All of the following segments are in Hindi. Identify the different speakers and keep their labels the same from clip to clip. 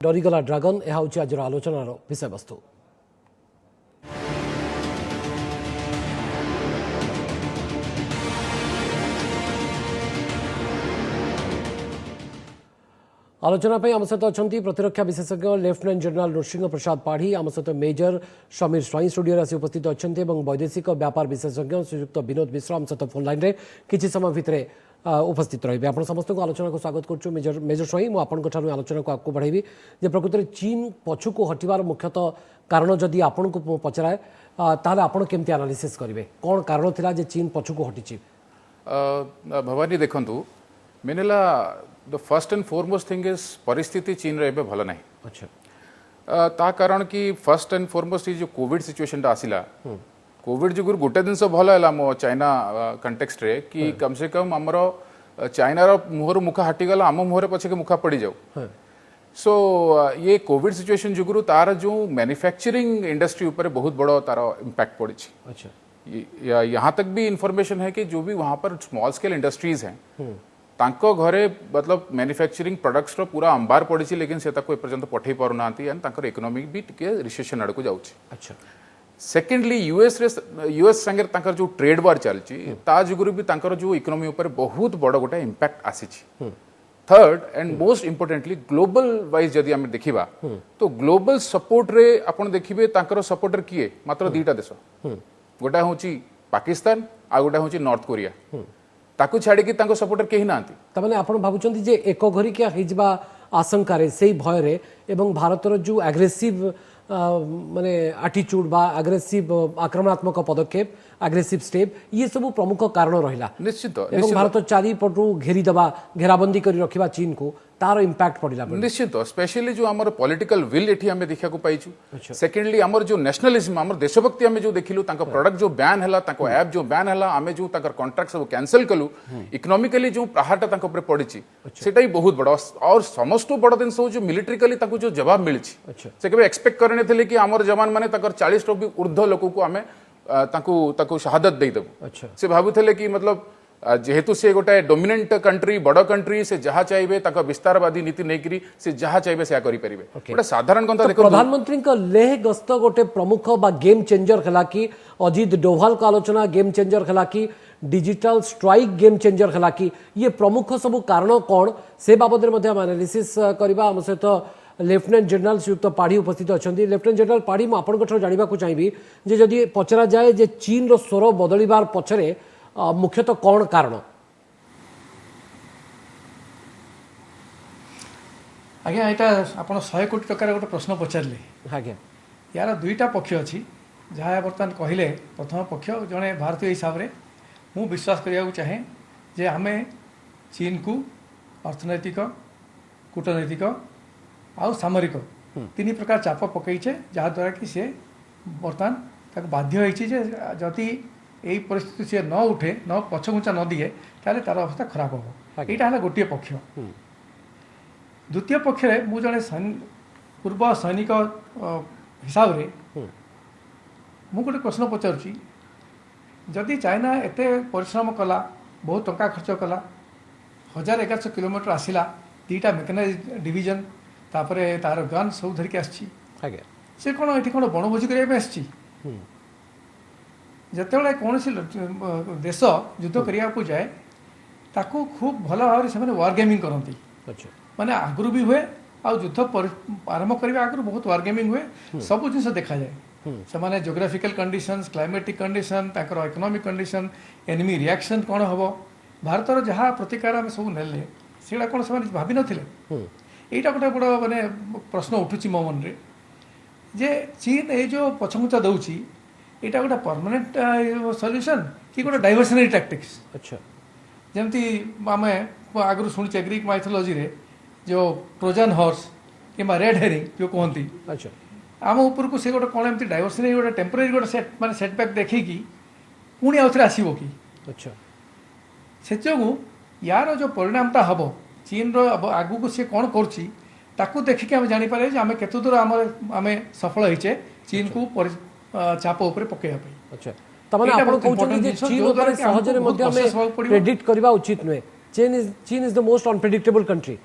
Speaker 1: डरीगला ड्रागन यह हूँ आज आलोचनार विषय वस्तु। आलोचना आम सहित अच्छा प्रतिरक्षा विशेषज्ञ लेफ्टिनेंट जनरल नृसिंह प्रसाद पाढ़ी आम सहित मेजर समीर स्वाई स्टूडियो आसी उपस्थित अच्छा वैदेशिक व्यापार विशेषज्ञ श्रीयुक्त विनोद मिश्र आम सहित फोन लाइन में किसी समय भितर उपस्थित रही। आप समस्त को आलोचना को स्वागत करुँ। मेजर स्वाई मुझे आपंठ आलोचना को आगे बढ़ेबी जे प्रकृत में चीन पछुक हटिवार मुख्यतः कारण जदि आपन को पचराए ताले आपण केमती एनालिसिस करेंगे कौन कारण थिला जे चीन पछुक हटिची?
Speaker 2: भवानी देखंतु मेनेला the first and foremost thing is परिस्थिति चीन रे भल ना। अच्छा ता कारण कि फर्स्ट एंड फोरमोस्ट जो कोविड सिचुएशन आसिला कोविड जो गोटे दिन भल है मो चाइना कंटेक्स्ट रे कि कम से कम आमर चाइना मुहर मुखा हटिगला आम मुहर पछे के मुखा पड़ जाऊ। सो ये कोविड सिचुएशन जुगुरु तार जो मैन्युफैक्चरिंग इंडस्ट्री ऊपर बहुत बड़ा तार इम्पैक्ट पड़ी। अच्छा यहाँ तक भी इंफॉर्मेशन है कि जो भी वहाँ पर स्मॉल स्केल इंडस्ट्रीज हैं तांको घरे मतलब मैन्युफैक्चरिंग प्रोडक्ट्स रो पूरा अंबार पड़ी लेकिन से ताको एपर्यंत पठे पारु नांती एंड तांकर इकोनॉमी भी टिके रिसेशन आड़ को जाउची। अच्छा सेकेंडली यूएस संगे तांकर जो ट्रेड वार चलची ता जुगुरु भी तांकर जो इकोनॉमी ऊपर बहुत बड़ गोटे इंपैक्ट आसीची। Third and most importantly global wise जदि आम देखा तो ग्लोबल सपोर्ट रे आपण देखिबे तांकर सपोर्टर किए मात्र दुईटा देश गोटा होची पाकिस्तान आ गोटा होची नॉर्थ कोरिया ताकू छाड़ी कि तांको सपोर्टर केही नांती। तमाने
Speaker 1: आपण भाबुचंती जे एको घरिकिया हिजबा आशंका रे सेही भय रे एवं भारतर जो एग्रेसिव माने एटीट्यूड बा एग्रेसिव आक्रमणात्मक पदक्षेप एग्रेसिव स्टेप ये सब प्रमुख कारण रहिला।
Speaker 2: निश्चित
Speaker 1: भारत चारिपटू घेरी दबा घेराबंदी करी रखिबा चीन को तार इंपैक्ट पड़िला
Speaker 2: निश्चित स्पेशली जो आमर पॉलिटिकल विल एठी हमें देखा को पाइछु। सेकेंडली आमर जो नेशनलिज्म आमर देशभक्ति हमें जो देखिलु तांको प्रोडक्ट जो बैन हला तांको ऐप जो बैन हला आमे जो तांकर कॉन्ट्रैक्ट सब कैंसिल कलु इकोनॉमिकली जो प्रहारटा तांको ऊपर पड़िछि सेटा ही बहुत बड़ा और समस्त बड़ दिन जो मिलिटरिकली तांको जो जवाब मिलिछि से केबे एक्सपेक्ट करने थे कि आमर जवान माने तांकर 40 रो भी ऊर्ध्व लोक को आमे तांको शहादत दे देबु। से भाबुथले कि मतलब जेहेतु से गोटे डोमिनेंट कंट्री बड़ कंट्री से जहाँ चाहिए विस्तारवादी नीति नहीं से जहाँ चाहिए से करें गोटे साधारण कथा देखो
Speaker 1: प्रधानमंत्री लेह गस्त गोटे प्रमुख बा गेम चेंजर है कि अजित डोभाल का आलोचना गेम चेंजर है कि डिजिटल स्ट्राइक गेम चेंजर है कि ये प्रमुख सब कारण कौन से बाबद एनालिसिस करवा आम सहित लेफ्टिनेंट जनरल श्रीयुक्त पाढ़ी उपस्थित अच्छा। लेफ्टिनेंट जनरल पाढ़ी मुझे जानवा चाहिए जदि पचरा जाए जे चीन रो स्वर बदलिबार पछरे मुख्यतः कौन कारण?
Speaker 3: आज्ञा यहाँ आप 100 कोटी टकर गोटे प्रश्न पचारे
Speaker 1: आज्ञा
Speaker 3: यार दुईटा पक्ष अच्छी जहाँ बर्तमान कहले प्रथम पक्ष जड़े भारतीय हिसाब से मु विश्वास करने चाहे जे आम चीन को अर्थनैतिक कूटनैतिक आउ सामरिक तीन प्रकार चाप पकईचे जहाद्वारा कि सी बर्तमान ताक बाध्य होती जदि यही परिस्थिति सी न उठे न पछघुंचा न दिए ताले तार अवस्था खराब हम। यहाँ है गोटे पक्ष। द्वितीय पक्ष मु जड़े पूर्व सैनिक हिसाब से मु गोटे प्रश्न पचारुची जदि चाइना एते परिश्रम कला बहुत टंका खर्च कला 1100 किलोमीटर आसला दीटा मेकानाइज्ड डिविजन तापरे तार गन सब धरिक आसी से कौन ये कौन बनभोजी करने आसी जिते कौन देश युद्ध करने को जाए ताकू खूब भल भाव से वार गेमिंग करती माने आगु भी हुए आ युद्ध आरंभ करने आगु बहुत वार गेमिंग हुए सब जिन देखा जाए से माने जोग्राफिकल कंडीशंस क्लाइमेटिक कंडीशन ताकर इकोनॉमिक कंडीशन एनिमी रिएक्शन कौन हम भारतर जहाँ प्रतिकार आम सब नेले से कौन से भाभी नथिले यहाँ गोटे बड़ माने प्रश्न उठुची मो मन रे जे चीन ये जो पछमुचा दौची यहाँ गोटे परमानेंट सॉल्यूशन कि गोटे डाइवर्सनरी टैक्टिक्स। अच्छा जमती आम आगु शुणी ग्रीक माइथोलॉजी रे जो ट्रोजन हॉर्स कि रेड हेरिंग जो कहती अच्छा आम ऊपर को से गोटे कौन एमती डाइवर्सनरी गोटे टेम्पररी गोटे सेट माने सेटबैक देखी पुणी आउ थे आसो कि अच्छा से जो यार जो परिणामटा हम चीन आगू को सी कौन कर देखिक आम जापर आम केत दूर आम सफल होचे चीन को चाप उपर पकड़ा।
Speaker 1: अच्छा तमाने आपण कहउछन जे चीन ऊपर सहजरे मध्ये हमें प्रेडिक्ट करबा उचित नहे चीन is the most unpredictable country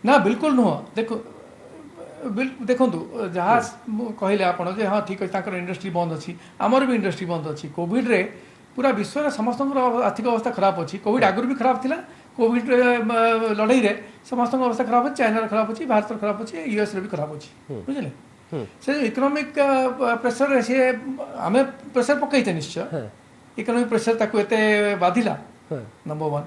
Speaker 3: ना बिल्कुल नुह देखो देखु जहाँ कहले आप हाँ ठीक अच्छे इंडस्ट्री बंद अच्छी आमर भी इंडस्ट्री बंद अच्छी कोविड रे पूरा विश्व में समस्त आर्थिक अवस्था खराब अच्छी कोविड आगुरी भी खराब थिला कोविड लड़ाई रे समस्त अवस्था खराब अच्छी चाइना खराब अच्छी भारत खराब अच्छी यूएस रे भी खराब अच्छी बुझे से इकोनॉमिक प्रेशर से आम प्रेशर पकईते निश्चय इकोनॉमिक प्रेशर ताकू एते बाधिला नंबर वन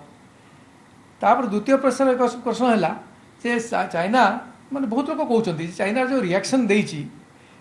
Speaker 3: तापर द्वितीय प्रेशर प्रश्न है जे चाइना माने बहुत लोग कहते चाइना जो रिएक्शन देइची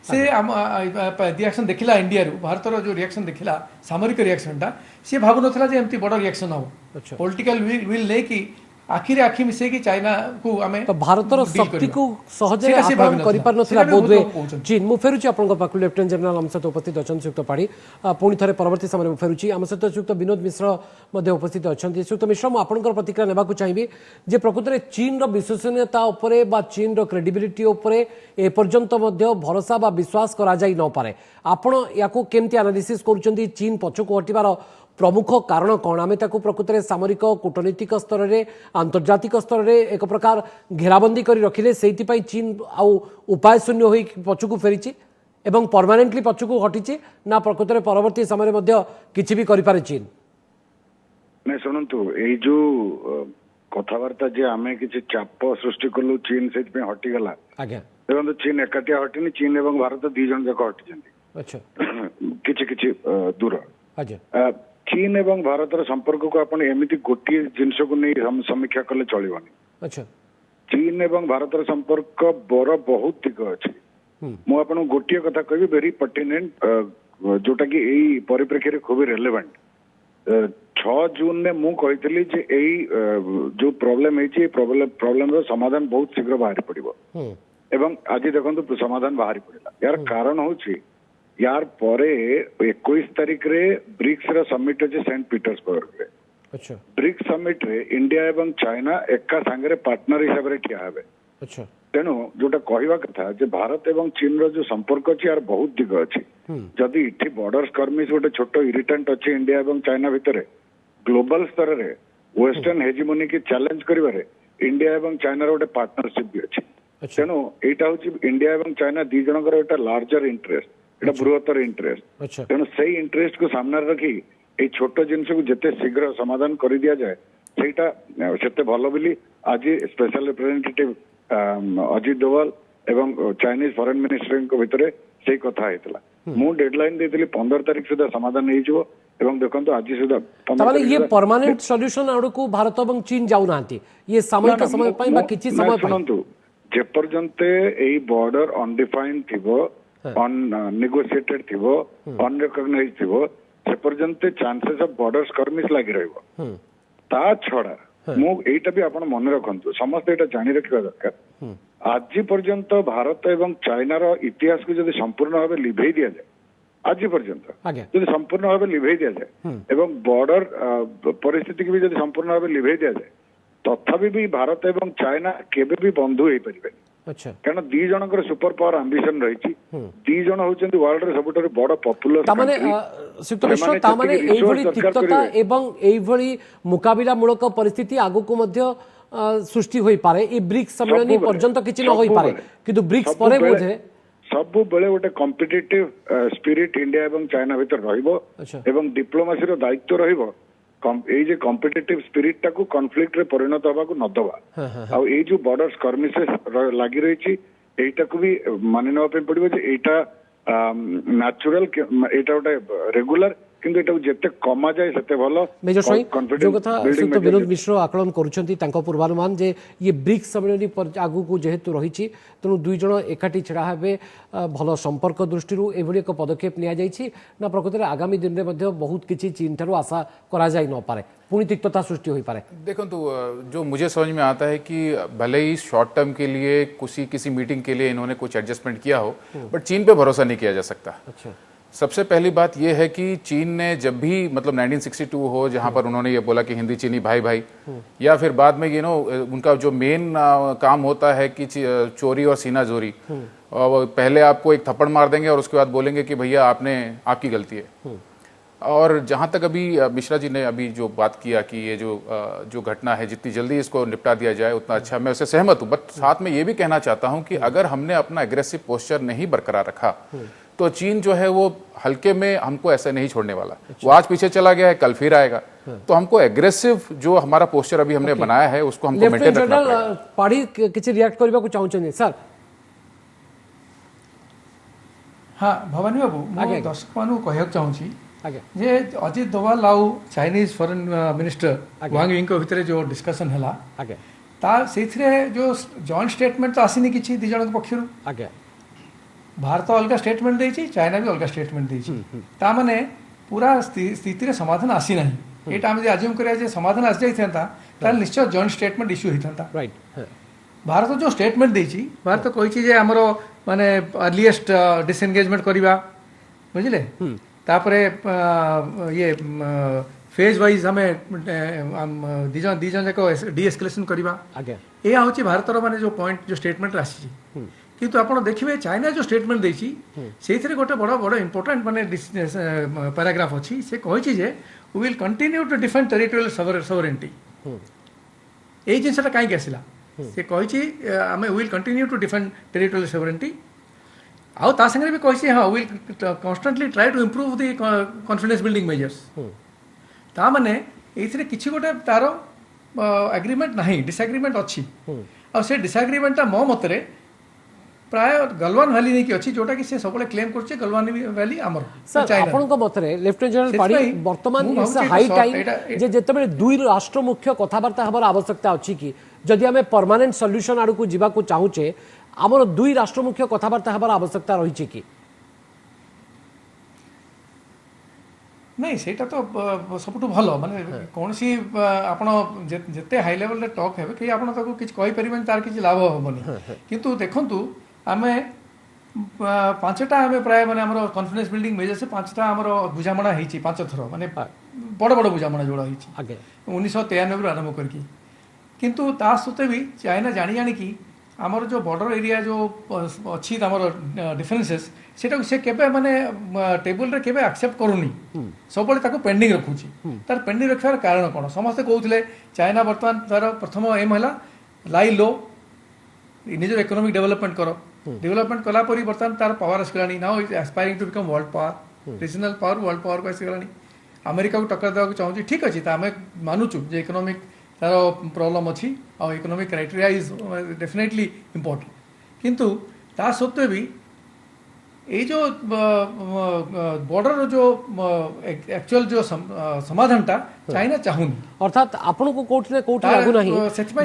Speaker 3: से रिएक्शन देखिला इंडिया रू भारत जो रिएक्शन देखिला सामरिक रिएक्शनटा सी भावु नथिला जे एमती बड़ रिएक्शन हो पॉलिटिकल विल ले कि आखिरे आखि मिसे कि चाइना को आमे
Speaker 1: तो भारतर शक्ति को सहजरे आकलन करि पार नथिला बोधवे चीन मु फेरुची आपन पाखु लेफ्टिनेंट जनरल हम सहित उपस्थित अछन सुयुक्त पाड़ी पुणी थरे परवर्ती समय मु फेरुची हम सहित सुयुक्त विनोद मिश्र मध्ये उपस्थित अछन सुयुक्त मिश्र मु आपन प्रतिक्रिया नेबा को चाहिबी जे प्रकृत रे चीन रो विश्वसनीयता उपरे बा चीन रो क्रेडिबिलिटी उपरे ए पर्यंत मध्ये भरोसा बा विश्वास करा जाई न पारे आपण याको केमती एनालिसिस करूचंदी चीन पछको हटिबार प्रमुख कारण कौन आम प्रकृत में सामरिक कूटनीतिक स्तर में आंतर्जातिक स्तर में एक प्रकार घेराबंदी कर रखिले से चीन आउ उपाय शून्य हो पछकू फेरी एवं परमानेंटली पछकू हटी ना प्रकृत में परवर्ती समय किसी भी करें चीन
Speaker 4: नहीं शुणु ये जो कथबार्ता जे आम किसी चाप सृष्टि कलु चीन से हटिगला देखो चीन एकाटिया हटिनी चीन और भारत दी जन जाक हटि किछि दूर चीन एवं भारत संपर्क को आपण एमती गोटे जिनस को नहीं समीक्षा कले चलबनी चीन एवं भारत संपर्क बर बहुत दिग अच्छी मुझे गोटे कथा कह वेरी पर्टिनेंट जोटा कि यही परिप्रेक्षी खूब रेलेवेंट 6 जून ने मु कही जो प्रोब्लेम है प्रोब्लेम समाधान बहुत शीघ्र बाहरी पड़ो एवं आज देखो समाधान बाहरी पड़ा यार कारण हूँ यार परे 21 तारीख रे ब्रिक्स रा समिट अच्छे सेंट पीटर्सबर्ग रे अच्छा ब्रिक्स समिट रे इंडिया एवं चाइना एका सांगरे पार्टनर हिसाब रे ठिया हेबे अच्छा तेणु जोटा कहवा कथा जे भारत एवं चीन रो जो संपर्क अच्छी यार बहुत दिग अच्छी जदि इठी बॉर्डर स्कर्मिश गोटे छोट इरिटेंट अच्छी इंडिया एवं चाइना भितर ग्लोबल स्तर रे वेस्टर्न हेजिमोनी की चैलेंज करिवारे इंडिया एवं चाइना रो गोटे पार्टनरशिप भी अच्छी तेणु एटा होची इंडिया एवं चाइना दी जनकर एटा लार्जर इंटरेस्ट एटा बृहत्तर इंटरेस्ट तेणु से इंटरेस्ट को सामने रखी ये छोट जिनस को जिते शीघ्र समाधान कर दिया जाए सेटा सेते भल बोली आज स्पेशल रिप्रेजेंटेटिव अजित डोवाल एवं चाइनीज फॉरेन मिनिस्टर भितर से कथा होता मु डेडलाइन देती 15 तारीख सुधा समाधान हो एवं देखो आज सुधा
Speaker 1: ये परमानेंट सॉल्यूशन आड़को भारत और चीन जाऊना ये सामयिक समय किछि समय
Speaker 4: शुणु जेपर्यंत यही बॉर्डर अनडिफाइंड थिबो अननेगोशिएटेड थिबो अनरिकॉग्नाइज्ड थिबो से पर्यंत चांसेस ऑफ बॉर्डर स्कर्मिश लागि रहइबो ता छडा मु एटा भी आपण मन रखंतु समस्त एटा जानि रखिबा दरकार आज पर्यंत भारत एवं चाइना रो इतिहास को जदि संपूर्ण भाबे लिभेई दिया जाए आज पर्यंत जदि संपूर्ण भाबे लिभेई दिया जाए एवं बॉर्डर परिस्थिति की भी जदि संपूर्ण भाबे लिभेई दिया जाए तथापि भी भारत एवं चाइना केबे भी बंधु होई परिबे
Speaker 1: अच्छा
Speaker 4: कारण दी जनकर सुपर पावर एम्बिशन रही दी जन होचंती वर्ल्ड रे सबुठारु बड़ पॉपुलर
Speaker 1: तामाने सुक्त मिश्र तामाने एई भली तिक्तता एवं एई भली मुकाबिला मूलक परिस्थिति आगु को मध्य सृष्टि होई पारे ए ब्रिक्स सम्मेलन पर्यंत किछि न होई पारे किंतु ब्रिक्स परे बोधे
Speaker 4: सब बेले गोटे कॉम्पिटिटिव स्पिरिट इंडिया एवं चाइना भीतर रहिबो एवं डिप्लोमेसी रो दायित्व रहिबो ये कॉम्पिटिटिव स्पिरिट टाको कॉन्फ्लिक्ट रे परिणत होबा को न दबा आ ये जो बॉर्डर स्कर्मिसेस लागि रही एटा को भी मानि नवा पे पड़िबो जे एटा नेचुरल एटा गोटे रेगुलर किंतु एटा जेते कमा जाए सेते भलो
Speaker 1: मेजर स्वाई जो कथा सुत विनोद मिश्र आकलन करूछंती तांको पूर्वानुमान जे ये ब्रिक्स सम्मेलन आगु को जेहेतु रही तेणु दुई जन एकाठी छिड़ा हेबे भल संपर्क दृष्टि एभली एक पदक्षेप निया जाइछि ना प्रकृत में आगामी दिन में बहुत किसी चीन ठारू आशा करा जाई न पारे पुणी तिक्तता सृष्टि हो पारे
Speaker 2: देखो तो जो मुझे समझ में आता है कि भले ही शॉर्ट टर्म के लिए किसी मीटिंग के लिए इन्होंने कुछ एडजस्टमेंट किया हो बट चीन पे भरोसा नहीं किया जा सकता।
Speaker 1: अच्छा
Speaker 2: सबसे पहली बात यह है कि चीन ने जब भी मतलब 1962 हो जहां पर उन्होंने ये बोला कि हिंदी चीनी भाई भाई या फिर बाद में उनका जो मेन काम होता है कि चोरी और सीना जोरी और पहले आपको एक थप्पड़ मार देंगे और उसके बाद बोलेंगे कि भैया आपकी गलती है और जहां तक अभी मिश्रा जी ने अभी जो बात किया कि ये जो घटना है जितनी जल्दी इसको निपटा दिया जाए उतना अच्छा, मैं उससे सहमत हूं। बट साथ में ये भी कहना चाहता हूं कि अगर हमने अपना एग्रेसिव पोस्चर नहीं बरकरार रखा तो चीन जो है वो हल्के में हमको ऐसे नहीं छोड़ने वाला। वो आज पीछे चला गया है, कल फिर आएगा। तो हमको एग्रेसिव जो हमारा पोस्चर अभी हमने बनाया है उसको हमको मेंटेन रखना पड़ेगा।
Speaker 1: पाड़ी किसी रिएक्ट करबा को चाहूछन सर?
Speaker 3: हाँ भवानी बाबू मु दर्शक मानू कहक चाहूँगी जे अजित दोवाल आउ चाइनीज फॉरेन मिनिस्टर वांग यिंग भितर जो डिस्कशन है जो जॉइंट स्टेटमेंट तो आसीनी किछि दी जन पक्षर। भारत अलग स्टेटमेंट देछि, चाइना भी अलग स्टेटमेंट देछि। ता माने पूरा स्थिति रे समाधान आसी नाही। एटा हम अज्यूम करिया जे समाधान आसी जाई थांता ताल निश्चय जॉइंट स्टेटमेंट इश्यू हिथांता। राइट। भारत जो स्टेटमेंट देछि, भारत कहिछि जे हमरो माने अर्लीएस्ट डिसएंगेजमेंट करिबा, बुझिले? तापरे ये फेज वाइज हमें दीजन जाक डी एस्केलेशन करिबा। ये होछि भारतर माने जो पॉइंट जो स्टेटमेंट आसी। किंतु आपण देखिबे चाइना जो स्टेटमेंट देछि सेथिरे गोटे बड़ इंपोर्टेंट माने पैराग्राफ अछि। से कहिछि जे we will continue to defend territorial sovereignty. ए जिनसटा काई आसिला से कहिछि हमें will continue to defend territorial sovereignty. आउ ता संगे भी कहिछि हां will constantly try to improve the confidence building measures. ता माने एथिरे किछि गोटे तारो एग्रीमेंट नाही, डिसएग्रीमेंट अछि। आ से डिसएग्रीमेंट मो मतरे प्राय गलवान वैली नहीं कि अछि जोटा कि से सबले क्लेम करछे गलवान वैली हमर।
Speaker 1: सर आपन को मतरे लेफ्टिनेंट जनरल पाड़ी वर्तमान इस हाई टाइम जे जेतबे दुई राष्ट्र मुख्य कथावार्ता हबर आवश्यकता अछि कि जदि हमें परमानेंट सॉल्यूशन आड़ को जीवा को चाहूचे हमर दुई राष्ट्र मुख्य कथावार्ता हबर आवश्यकता रही छि कि
Speaker 3: नहीं? सेटा तो सबटु भलो माने कोनसी आपण जते हाई लेवल रे टॉक हेबे कि आपण ताको किछ कहि परिबेन तार किछ लाभ होबनी। किंतु देखंतु आमे पांचटा आमे प्राय माने हमर कॉन्फिडेंस बिल्डिंग मेजर से पांचटा हमर बुझामणा हिची पांच थरो माने बड़ बड़ बुझामणा जोड़ा हिची 1993 रो आरंभ करकी। किंतु ता सते भी चाइना जानी जानी कि आमर जो बॉर्डर एरिया जो अच्छी आमर डिफरेंसेस सेटा से केबे माने टेबल रे केबे एक्सेप्ट करूनी, सब बळे ताको पेंडिंग रखुची। तार पेंडिंग रखवार कारण कोन? समस्त कहउथिले चाइना वर्तमान तार प्रथम एम हला लाई लो, निजर इकोनॉमिक डेवलपमेंट करो। डेवलपमेंट कला परी वर्तमान तार पावर आसगलानी। Now is aspiring to become world power, regional power, world power को आसगलानी। अमेरिका को टक्कर देवा चाहूँ, ठीक अच्छे तो आम मानुचु जे इकोनॉमिक तार प्रॉब्लम अच्छी और economic criteria is definitely important. किंतु ता सत्वे भी ये जो बॉर्डर जो एक्चुअल जो समाधानटा चाइना चाहूनी।
Speaker 1: अर्थात आपन को कोठी ने कोठी लागू नाही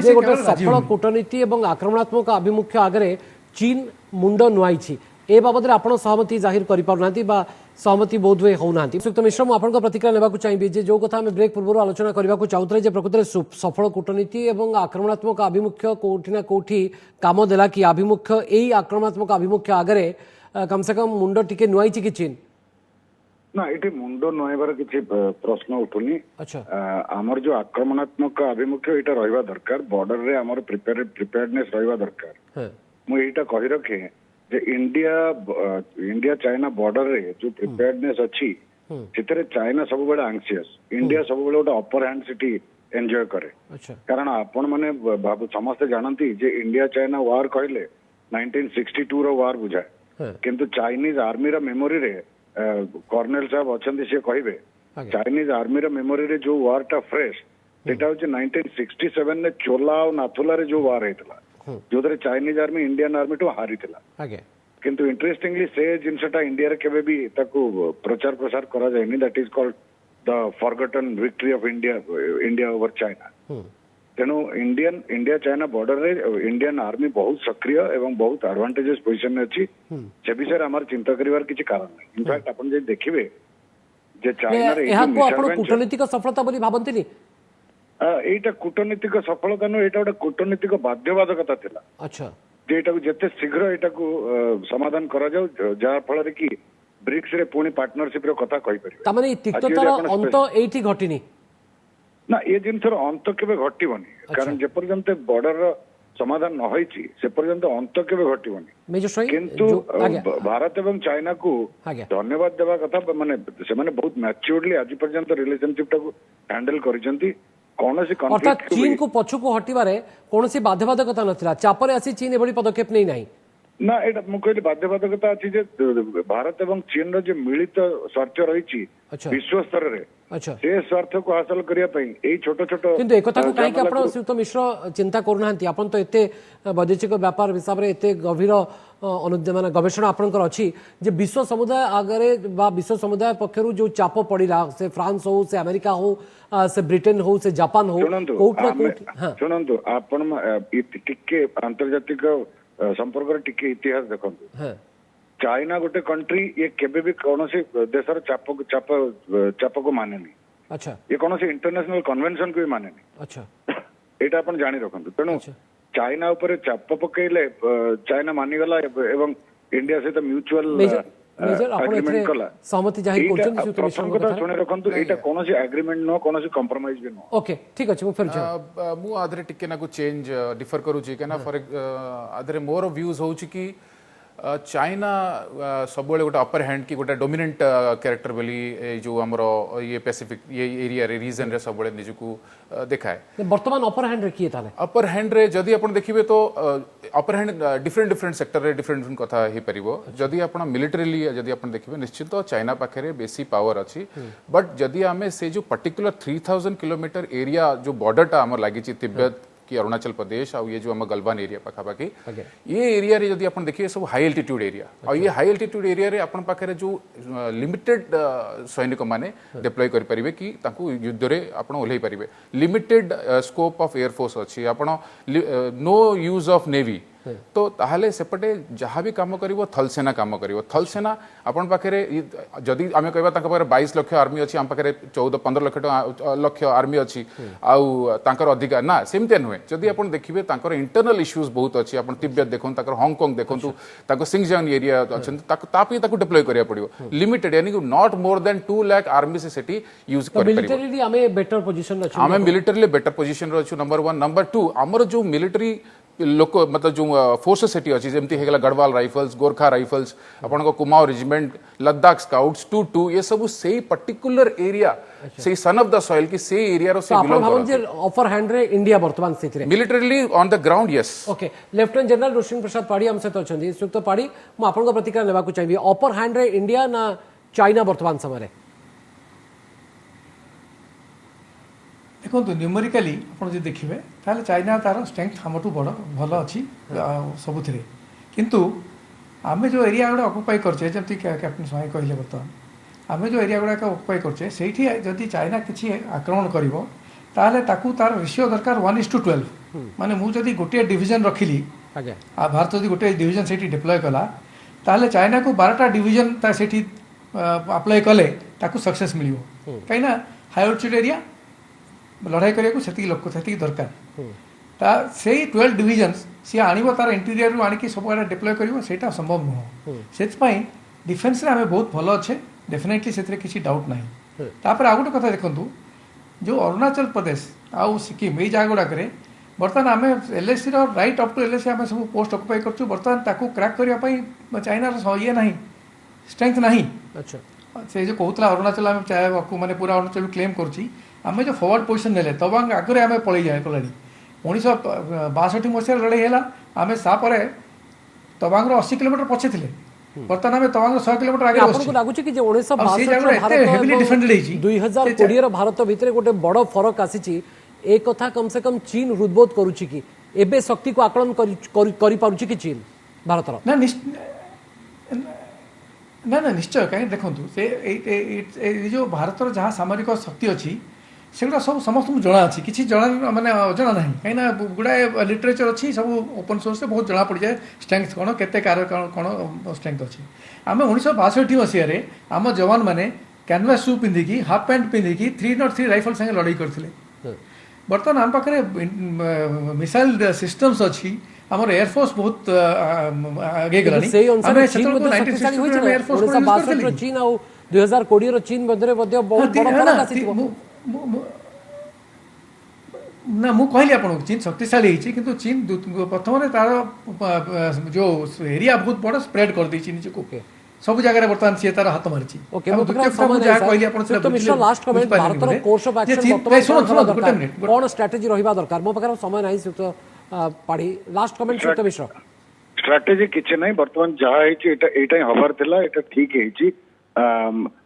Speaker 1: जे गोटे सफल कूटनीति एवं आक्रमणात्मक अभिमुख्य आगरे चीन मुंड नुआई छी। ए बाबद आपण सहमति जाहिर करि पारनांती बा सहमति बोध वे होनांती। सुक्त मिश्र आपन को प्रतिक्रिया लेबा को चाहिबे जे जो कथा हम ब्रेक पूर्व आलोचना करबा को चाहूतरे जे प्रकृति सफल कूटनीति एवं आक्रमणात्मक अभिमुख्य कोठी ना कोठी काम देला कि अभिमुख्य एई आक्रमणात्मक अभिमुख्य आगरे कम से कम मुंड टिके नुआई छी कि चीन
Speaker 4: ना एटी मुंड नुआइबार किछि प्रश्न उठुनी। अच्छा हमर जो आक्रमणात्मक अभिमुख्य एटा रहबा दरकार, बॉर्डर रे हमर प्रिपेयर्डनेस रहबा दरकार। मु एटा कहि रखे जे इंडिया चाइना बॉर्डर रे जो प्रिपेयर्डनेस अच्छी सेतरे चाइना सब बड़े एंग्शियस, इंडिया सब बड़े गोटे अपर हैंड सिटी एंजॉय करे। कारण आपण माने समस्त जानती जे इंडिया चाइना वार कहले 1962 रो वार बुझाए, किंतु चाइनीज आर्मी रा मेमोरी रे कर्नल साहब अछंती से कहबे चाइनीज आर्मी रा मेमोरी रे जो वार टा फ्रेश सेटा होचे 1967 ने चोला और नाथुला रे जो वार हेतला जो चाइनीज आर्मी इंडियन आर्मी टू हारी थिला। किंतु इंटरेस्टिंगली से जिनसटा इंडिया रे केबे भी ताकू प्रचार प्रसार करा जायनी, that is called the forgotten victory of India over China. तेणु इंडिया चाइना बॉर्डर रे इंडियन आर्मी बहुत सक्रिय एवं बहुत एडवांटेजेस पोजिशन में अच्छी। से विषय आमार चिंता करिवार किछि कारण नै। इनफैक्ट आपण जे देखिबे जे चाइना रे
Speaker 1: एहाको आपण कूटनीतिक सफलता बोली भाबंतिनी
Speaker 4: एटा कूटनीतिक सफलता नो एटा गोटे कूटनीतिक बाध्यबाधकता थिला। अच्छा जे एटा जते शीघ्र एटा को समाधान करा जाऊ जहा फल रे कि ब्रिक्स रे पुणी पार्टनरशिप रो कथा कहि परिबे।
Speaker 1: त माने तिक्ततार अंत एठी घटिनी
Speaker 4: ना, ये जिनसर अंत केबे घटिबनी। कारण जे पर्यंत बॉर्डर समाधान न होईची से पर्यंत अंत केबे घटिबनी
Speaker 1: मेजर स्वाई
Speaker 4: किंतु भारत एवं चाइना को धन्यवाद देवा कथा माने से माने बहुत मैच्योर्डली आज पर्यंत रिलेशनशिप टाको हैंडल करिसंती कोनोसी
Speaker 1: अर्थात
Speaker 4: कॉन्फ्लिक्ट
Speaker 1: चीन को पछुको हटिबारे कोनोसी बाध्यबाधकता नथिला चापरे आसी चीन एभली पदक्षेप नै नाही
Speaker 4: ना एटा मु कहली बाध्यबाधकता अछि जे भारत एवं चीन रो जे मिलित स्वार्थ रहिछि विश्व स्तर रे
Speaker 1: अच्छा
Speaker 4: से स्वार्थ को हासिल करिया पई एई छोटो छोटो
Speaker 1: किंतु एकथा को काहे कि आपण श्रीयुत मिश्र चिंता करूनांती आपण तो एते वैदेशिक व्यापार हिसाब रे एते गभीर अनुमान गवेषणा आपनकर अछि जे विश्व समुदाय आगरे बा विश्व समुदाय पक्षरु जो चाप पड़िला से फ्रांस हो से अमेरिका हो से ब्रिटेन हो से जापान हो कोट ना कोट हां
Speaker 4: सुनंतु आपण टिके अंतर्जातिक संपर्क टिके इतिहास देखंतु
Speaker 1: हां
Speaker 4: चाइना गोटे कंट्री ये केबे भी कौनसी देशर चाप को मानेनी
Speaker 1: अच्छा
Speaker 4: ये कौनसी इंटरनेशनल कन्वेंशन को भी मानेनी
Speaker 1: अच्छा
Speaker 4: एटा अपन जानी रखंतु तेणु चाइना ऊपर चाप पकेइले चाइना मानिगला एवं इंडिया से तो म्यूचुअल
Speaker 1: मेजर आपण एथरे सहमति जाहिर करछन सुत
Speaker 4: प्रथम कथा सुने रखंतु एटा कौनसी एग्रीमेंट नो कौनसी कंप्रोमाइज भी नो
Speaker 1: ओके ठीक अछि मु फेर
Speaker 2: मु आधरे टिके ना को चेंज डिफर करू छी केना फॉर आधरे मोर व्यूज होउची कि चाइना सब गोटे अपर हैंड की गोटे डोमिनेंट कैरेक्टर बोली जो हमर ये पैसिफिक ये एरिया रे रीजन रे सब निजकू देखाए
Speaker 1: वर्तमान अपर हैंड रे किए ताले
Speaker 2: अपर हैंड रे जदी आपण देखिबे तो upper hand different different sector रे डिफरेंट कथा हे परिबो जदी आपण मिलिटरीली जदी आपण देखिबे निश्चित तो चाइना पाखे बेसी पावर अछि बट जदी आमे से जो पर्टिकुलर 3000 किलोमीटर एरिया जो बॉर्डर टा हमर लागि छि तिब्बत कि अरुणाचल प्रदेश और ये जो हम गलवान एरिया पाखापाखि ये एरिया रे जदि आपण देखिए सब हाई एल्टीट्यूड एरिया और ये हाई एल्टीट्यूड एरिया रे आपण पाखरे जो लिमिटेड सैनिक माने डिप्लॉय कर परिबे कि ताकू युद्ध रे आपण ओल्हेई परिबे limited scope of air force अछि आपण नो यूज ऑफ नेवी तो ताहले सेपटे जहाँ भी काम करिवो थल सेना काम करिवो थल सेना आपण पाखरे जदि आमे कहबा तांका पाखरे 22 लाख आर्मी अछि आम पाखरे 14-15 लाख आर्मी अछि आउ तांकर अधिकार ना सेमते नुहे जदि आपण देखिबे तांकर इंटरनल इश्यूज बहुत अछि आपण तिब्बत देखों तांकर हांगकांग देखंतु ताको सिंगजांग एरिया अछि तापी ताको डिप्लॉय करिया पड़िवो लिमिटेड यानी कि not more than 2 lakh army से सेटी यूज कर परिबो
Speaker 1: मिलिटरीली आमे बेटर पोजीशन अछि
Speaker 2: आमे मिलिटरीली बेटर पोजीशन रो अछि नंबर 1 नंबर 2 हमर जो मिलिटरी लोक मतलब जो फोर्सेस सेटी अछि जेमती हेगला गढ़वाल राइफल्स गोरखा राइफल्स आपण को कुमाऊं रेजिमेंट लद्दाख स्काउट्स 22 ये सब सेही पर्टिकुलर एरिया सेही सन ऑफ द सॉइल की से एरिया रो से बिलोंग
Speaker 1: करत जे अपर हैंड रे इंडिया वर्तमान स्थिति रे
Speaker 2: militarily on the ground yes
Speaker 1: okay lieutenant general Nrusingha Prasad Padhi हम सहित अछंती सुक्त पाड़ी म आपण को प्रतिक्रिया लेबा को चाहिबी अपर हैंड रे इंडिया ना चाइना वर्तमान समय रे
Speaker 3: देखो न्यूमेरिकली आप देखिए ताहले चाइना तार स्ट्रेंथ हमठू बड़ भल अच्छी सबुथ किंतु आम जो एरिया गुड़ा अकुपाई करचे जमी कैप्टेन स्वाई कहले बर्तमान आम जो एरिया गुड़ाक अकुपाई करचे से जदि चाइना किसी आक्रमण कर तार रेशियो दरकार 1:12 माने मु जदि गोटे डिविजन रखिली भारत जदि गोटे डिविजन से डिप्लॉय कला ताहले चाइना को 12टा डिविजन से अप्लाई कले सक्सेस मिलियो कहीं हाई अल्टीट्यूड एरिया लड़ाई करने से लोक से दरकार से 12 डिविजन सी आनिबो तार इंटीरियर रु आनिकी सब आडे डिप्लॉय करिवो सेटा संभव नुह से डिफेन्स रे आमे बहुत भल अच्छे डेफिनेटली से किसी डाउट नहीं तापर आ गोटे कथा देखंतु जो अरुणाचल प्रदेश आउ सिक्किम ये जगह गुड़ाक बर्तमान आम LAC right up to LAC आम सब पोस्ट अकुपाई करछु बर्तमान ताकू क्रैक करने चाइना ये नहीं स्ट्रेंथ नहीं अच्छा से जो कहूला अरुणाचल आम माने पूरा अरुणाचल क्लेम करुच्ची आम जो फॉरवर्ड पोजिशन ने तवांग आगे आम पलि जाए कले 1962 मसीह लड़ाई है आम सापर तवांग 80 किलोमीटर पछे थे बर्तमान आम तवांग 100 किलोमीटर आगे
Speaker 1: आपको लागुची कि 2020 भारत भितर गोटे बड़ फरक आसी एक कथा कम से कम चीन हृदबोध करुच्ची कि एबे शक्ति को आकलन करि पारुची कि चीन भारत
Speaker 3: ना ना निश्चय कहीं देखो से जो भारत जहाँ सामरिक शक्ति अच्छी सेगुड़ा सब समस्त जना अच्छी किसी जना माने अजना ना कहीं गुड़ाए लिटरेचर अच्छी सब ओपन सोर्स से बहुत जना पड़ जाए स्ट्रेंथ कौन केते कौन स्ट्रेंथ अच्छी आम 1962 मसीह आम जवान मैंने कैनवास शू पिंधिकी हाफ पैंट पिंधिकी 303 राइफल संगे लड़ाई करते बर्तमान आम पाखे मिसाइल सिस्टम्स अच्छी हमर एयरफोर्स बहुत आगे गलानी
Speaker 1: चीन और 2020 चीन मध्य बहुत बड़ फरक आसी
Speaker 3: ना मु कहली आपको चीन शक्तिशाली होती किंतु चीन प्रथम तार जो एरिया बहुत बड़ स्प्रेड कर दी निजको सब जगह बर्तमान सी तार हाथ मारी
Speaker 1: ओके मिश्र लास्ट कमेंट भारतर कोर्स ऑफ एक्शन बर्तमान कोन स्ट्रेटजी रहिबा दरकार मो पकर समय नाही सुक्त पाड़ी लास्ट कमेंट सुक्त मिश्र
Speaker 4: स्ट्राटेजी किसी ना बर्तमान जहाँ एटा हबार थिला एटा ठीक है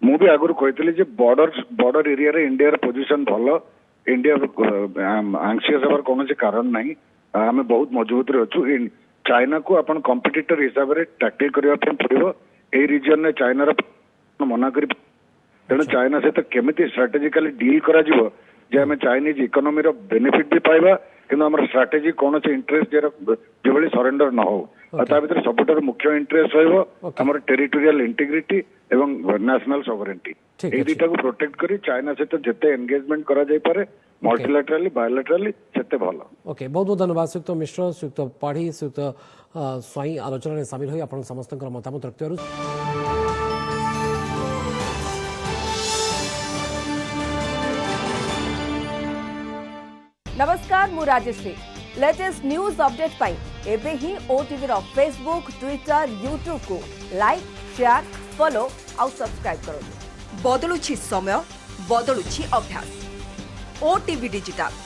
Speaker 4: मु भी आगुरी कहती बॉर्डर एरिया रे इंडिया पोजीशन भल इंडिया आंशियस हबार कौन कारण ना आम बहुत मजबूत अच्छु चाइना को अपन कॉम्पिटिटर हिसाब से टैकल करने पड़ो ए रिजन में चाइनार मना कर तेणु चाइना सहित केमी स्ट्राटेजिकाली डील करा जे आम चाइनीज इकोनॉमी रो बेनिफिट भी पाइबा किंतु आम स्ट्राटेजी कौन से इंटरेस्ट जो सरेंडर न हो भर सबुठार मुख्य इंटरेस्ट रहा टेरिटोरियल इंटीग्रिटी एवं नेशनल सॉवरेंटी ए दुटा को प्रोटेक्ट करी चाइना सहित जिते एंगेजमेंट करा जाय पारे मल्टीलैटरली बायोलैटरली सेते भलो
Speaker 1: ओके बहुत बहुत धन्यवाद सुक्त मिश्र सुक्त पाढ़ी सुक्त स्वाई आलोचना में शामिल होई आपण समस्त मतामत रखते
Speaker 5: नमस्कार मु राजश्री लेटेस्ट न्यूज अपडेट पाई एबे ही ओटीवी रो फेसबुक ट्विटर यूट्यूब को लाइक शेयर फॉलो आउ सब्सक्राइब करो
Speaker 6: बदलुछि समय बदलुछि अभ्यास ओटीवी डिजिटल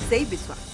Speaker 6: से विश्वास।